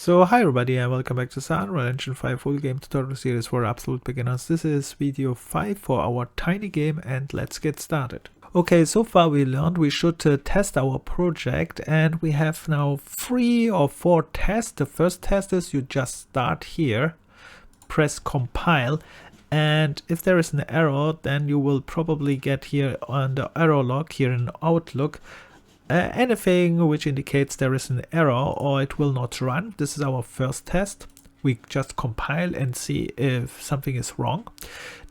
So hi everybody and welcome back to the Unreal Engine 5 full game tutorial series for absolute beginners. This is video 5 for our tiny game and let's get started. Okay, so far we learned we should test our project, and we have now 3 or 4 tests. The first test is you just start here, press compile, and if there is an error then you will probably get here on the error log here in Outlook anything which indicates there is an error or it will not run. This is our first test. We just compile and see if something is wrong.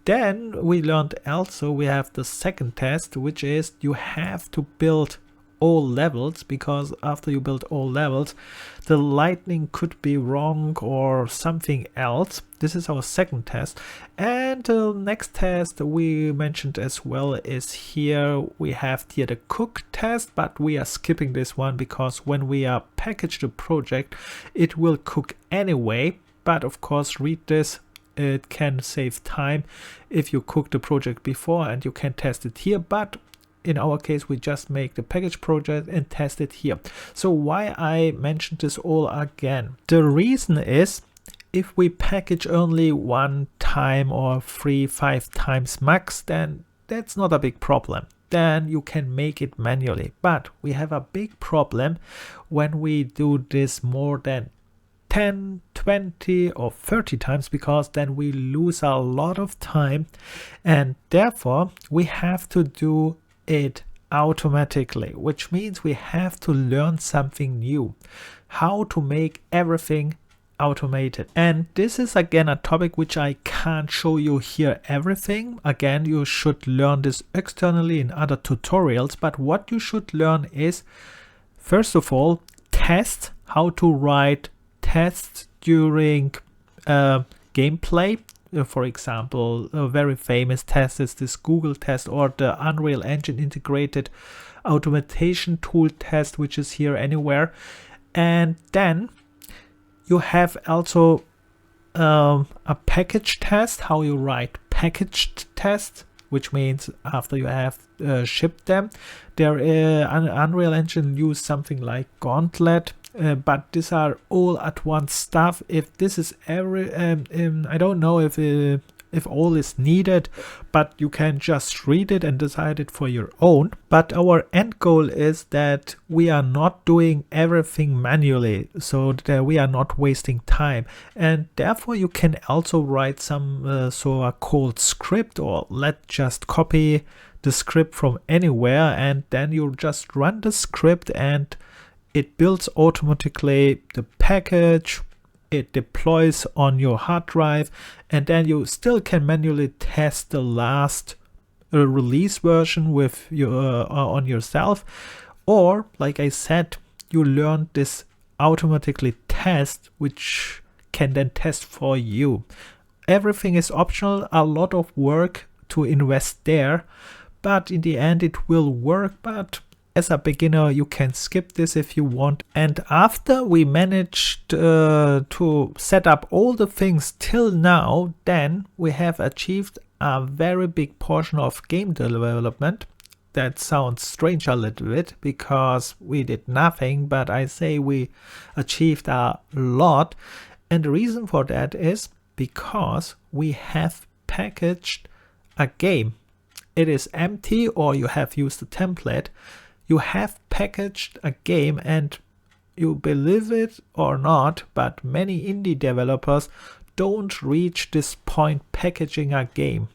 Then we learned also we have the second test, which is you have to build all levels, because after you build all levels the lighting could be wrong or something else. This is our second test. And the next test we mentioned as well is here. We have here the cook test, but we are skipping this one because when we are package the project it will cook anyway. But of course read this, it can save time if you cook the project before and you can test it here. But in our case we just make the package project and test it here. So why I mentioned this all again? The reason is if we package only one time or 3-5 times max, then that's not a big problem. Then you can make it manually. But we have a big problem when we do this more than 10, 20 or 30 times, because then we lose a lot of time, and therefore we have to do it automatically, which means we have to learn something new, how to make everything automated. And this is again a topic which I can't show you here everything. Again, you should learn this externally in other tutorials, but what you should learn is first of all test, how to write tests during gameplay. For example, a very famous test is this Google test or the Unreal Engine integrated automation tool test, which is here anywhere. And then you have also a package test, how you write packaged test, which means after you have shipped them. Unreal Engine use something like Gauntlet. But these are all at once stuff. If this is every I don't know if all is needed, but you can just read it and decide it for your own. But our end goal is that we are not doing everything manually, so that we are not wasting time. And therefore you can also write some so-called script, or let's just copy the script from anywhere, and then you just run the script and it builds automatically the package, it deploys on your hard drive, and then you still can manually test the last release version with your on yourself. Or like I said, you learn this automatically test, which can then test for you. Everything is optional, a lot of work to invest there, but in the end it will work. But as a beginner you can skip this if you want. And after we managed to set up all the things till now, then we have achieved a very big portion of game development. That sounds strange a little bit because we did nothing, but I say we achieved a lot. And the reason for that is because we have packaged a game. It is empty, or you have used a template. You have packaged a game, and you believe it or not, but many indie developers don't reach this point packaging a game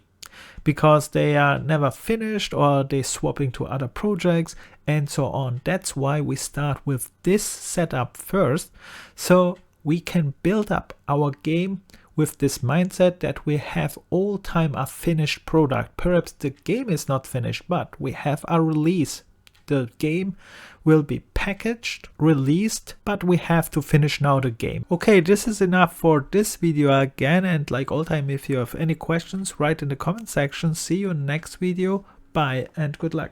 because they are never finished or they swapping to other projects and so on. That's why we start with this setup first, so we can build up our game with this mindset that we have all time a finished product. Perhaps the game is not finished, but we have a release. The game will be packaged, released, but we have to finish now the game. Okay, this is enough for this video again, and like all time, if you have any questions, write in the comment section. See you in the next video. Bye and good luck.